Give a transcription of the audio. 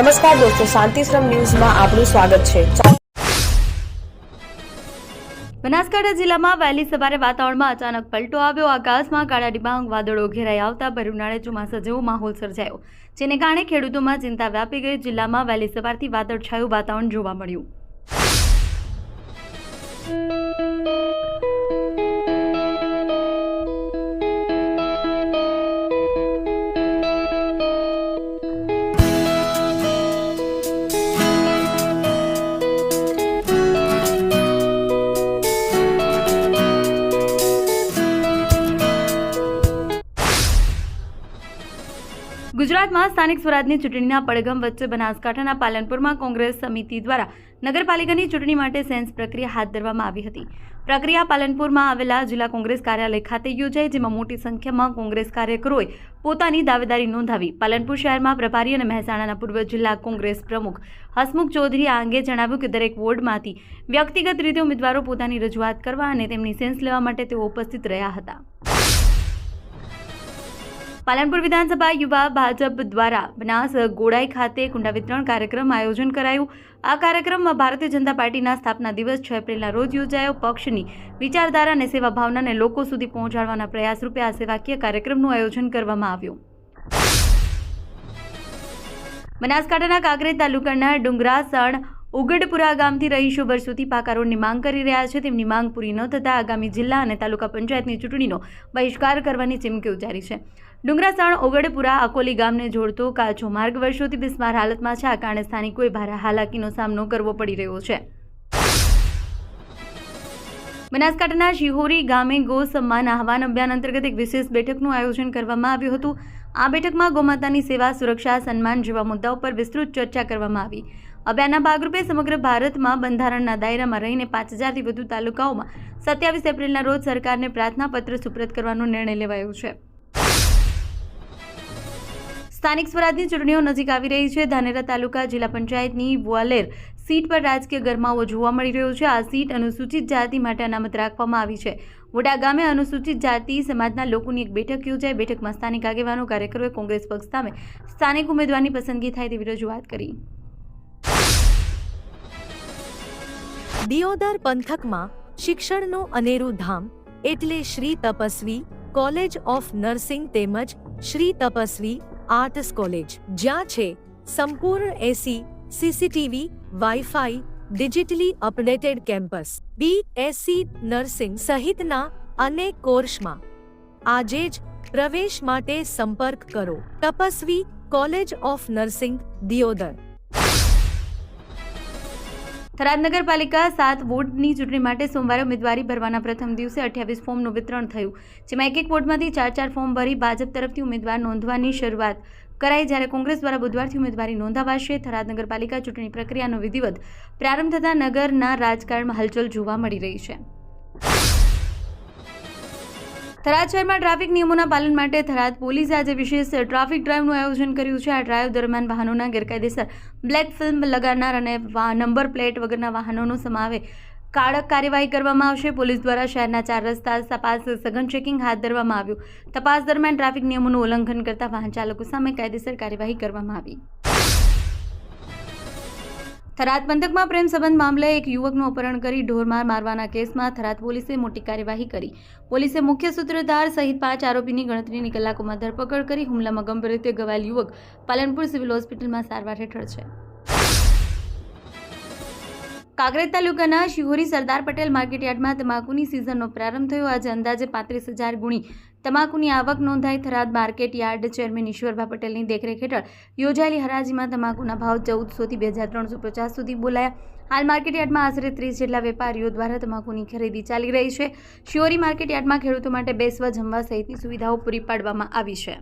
નમસ્કાર દોસ્તો, શાંતિશ્રમ ન્યૂઝમાં આપનું સ્વાગત છે। બનાસકાંઠા જિલ્લામાં વહેલી સવારે વાતાવરણમાં અચાનક પલટો આવ્યો। આકાશમાં કાળા ડિબાંગ વાદળો ઘેરાઈ આવતા ભર ઉનાળે ચોમાસા જેવો માહોલ સર્જાયો, જેને કારણે ખેડૂતોમાં ચિંતા વ્યાપી ગઈ। જિલ્લામાં વહેલી સવારથી વાદળછાયું વાતાવરણ જોવા મળ્યું। ગુજરાતમાં સ્થાનિક સ્વરાજની ચૂંટણીના પડઘમ વચ્ચે બનાસકાંઠાના પાલનપુરમાં કોંગ્રેસ સમિતિ દ્વારા નગરપાલિકાની ચૂંટણી માટે સેન્સ પ્રક્રિયા હાથ ધરવામાં આવી હતી। પ્રક્રિયા પાલનપુરમાં આવેલા જિલ્લા કોંગ્રેસ કાર્યાલય ખાતે યોજાઈ, જેમાં મોટી સંખ્યામાં કોંગ્રેસ કાર્યકરોએ પોતાની દાવેદારી નોંધાવી। પાલનપુર શહેરમાં પ્રભારી અને મહેસાણાના પૂર્વ જિલ્લા કોંગ્રેસ પ્રમુખ હસમુખ ચૌધરીએ આ અંગે જણાવ્યું કે દરેક વોર્ડમાંથી વ્યક્તિગત રીતે ઉમેદવારો પોતાની રજૂઆત કરવા અને તેમની સેન્સ લેવા માટે તેઓ ઉપસ્થિત રહ્યા હતા। પાલનપુર વિધાનસભા યુવા ભાજપ દ્વારા બનાસ ગોડાઈ ખાતે કુંડા વિતરણ કાર્યક્રમ આયોજન કરાયું। આ કાર્યક્રમમાં ભારતીય જનતા પાર્ટીના સ્થાપના દિવસ 6 એપ્રિલના રોજ યોજાયો। પક્ષની વિચારધારા અને સેવા ભાવનાને લોકો સુધી પહોંચાડવાના પ્રયાસ રૂપે આ સેવાકીય કાર્યક્રમનું આયોજન કરવામાં આવ્યું। બનાસકાંઠાના કાંકરેજ તાલુકાના ડુંગરાસણ ઉગડપુરા ગામથી રહીશો વર્ષોથી પાકા રોડની માંગ કરી રહ્યા છે। તેમની માંગ પૂરી ન થતાં આગામી જિલ્લા અને તાલુકા પંચાયતની ચૂંટણીનો બહિષ્કાર કરવાની ચીમકી ઉચ્ચારી છે। ડુંગરાસણ ઓગડપુરા અકોલી ગામને જોડતો કાચો માર્ગ વર્ષોથી બિસ્માર હાલતમાં છે। આ કારણે સ્થાનિકોએ ભારે હાલાકીનો સામનો કરવો પડી રહ્યો છે। બનાસકાંઠાના શિહોરી ગામે ગૌ સન્માન આહવાન અભિયાન અંતર્ગત એક વિશેષ બેઠકનું આયોજન કરવામાં આવ્યું હતું। આ બેઠકમાં ગૌમાતાની સેવા, સુરક્ષા, સન્માન જેવા મુદ્દાઓ પર વિસ્તૃત ચર્ચા કરવામાં આવી। અભિયાનના ભાગરૂપે સમગ્ર ભારતમાં બંધારણના દાયરામાં રહીને 5000થી વધુ તાલુકાઓમાં 27 એપ્રિલના રોજ સરકારને પ્રાર્થના પત્ર સુપ્રત કરવાનો નિર્ણય લેવાયો છે। સ્થાનિક સ્વરાજની ચૂંટણીઓ નજીક આવી રહી છે। ધાનેરા તાલુકા જિલ્લા પંચાયતની વોલેર સીટ પર રાજકીય ગરમાવો જોવા મળી રહ્યો છે। આ સીટ અનુસૂચિત જાતિ માટે અનામત રાખવામાં આવી છે। વોડા ગામે અનુસૂચિત જાતિ સમાજના લોકોની એક બેઠક યોજાઈ। બેઠકમાં સ્થાનિક આગેવાનો, કાર્યકરોએ કોંગ્રેસ પક્ષ સામે સ્થાનિક ઉમેદવારની પસંદગી થાય તેવી રજૂઆત કરી। દિયોદર પંથકમાં શિક્ષણનું અનેરું ધામ એટલે Shri Tapasvi college of nursing તેમજ શ્રી તપસ્વી આર્ટ્સ કોલેજ, જ્યાં છે સંપૂર્ણ AC, CCTV, WiFi, digitally updated campus, BSc nursing સહિતના અનેક કોર્સમાં આજે જ પ્રવેશ માટે સંપર્ક કરો। Tapasvi college of nursing, Deodar. Tharad નગરપાલિકા 7 વોર્ડની ચૂંટણી માટે સોમવારે ઉમેદવારી ભરવાના પ્રથમ દિવસે 28 ફોર્મનું વિતરણ થયું, જેમાં એક વોર્ડમાંથી 4 ફોર્મ ભરી ભાજપ તરફથી ઉમેદવાર નોંધવાની શરૂઆત કરાઈ, જ્યારે કોંગ્રેસ દ્વારા બુધવારથી ઉમેદવારી નોંધાવાશે। થરાદ નગરપાલિકા ચૂંટણી પ્રક્રિયાનો વિધિવત પ્રારંભ થતાં નગરના રાજકારણમાં હલચલ જોવા મળી રહી છે। થરાદ શહેરમાં ટ્રાફિક નિયમોના પાલન માટે થરાદ પોલીસે આજે વિશેષ ટ્રાફિક ડ્રાઈવનું આયોજન કર્યું છે। આ ડ્રાઈવ દરમિયાન વાહનોના ગેરકાયદેસર બ્લેક ફિલ્મ લગાડનાર અને નંબર પ્લેટ વગરના વાહનોનો સામે કડક કાર્યવાહી કરવામાં આવશે। પોલીસ દ્વારા શહેરના 4 રસ્તા તપાસ સઘન ચેકિંગ હાથ ધરવામાં આવ્યું। તપાસ દરમિયાન ટ્રાફિક નિયમોનું ઉલ્લંઘન કરતા વાહન ચાલકો સામે કાયદેસર કાર્યવાહી કરવામાં આવી। થરાદ પંથકમાં પ્રેમ સંબંધ મામલે એક યુવકનું અપહરણ કરી ઢોરમાર મારવાના કેસમાં થરાદ પોલીસે મોટી કાર્યવાહી કરી। પોલીસે મુખ્ય સૂત્રધાર સહિત 5 આરોપીની ગણતરીની કલાકોમાં ધરપકડ કરી। હુમલામાં ગંભીર રીતે ઘવાયેલ યુવક પાલનપુર સિવિલ હોસ્પિટલમાં સારવાર હેઠળ છે। કાંકરેજ તાલુકાના શિહોરી સરદાર પટેલ માર્કેટયાર્ડમાં તમાકુની સિઝનનો પ્રારંભ થયો। આજે અંદાજે 35,000 ગુણી તમાકુની આવક નોંધાઈ। થરાદ માર્કેટયાર્ડ ચેરમેન ઈશ્વરભા પટેલની દેખરેખ હેઠળ યોજાયેલી હરાજીમાં તમાકુના ભાવ 1400 થી 2350 સુધી બોલાયા। હાલ માર્કેટયાર્ડમાં આશરે 30 જેટલા વેપારીઓ દ્વારા તમાકુની ખરીદી ચાલી રહી છે। શિહોરી માર્કેટયાર્ડમાં ખેડૂતો માટે બેસવા, જમવા સહિતની સુવિધાઓ પૂરી પાડવામાં આવી છે।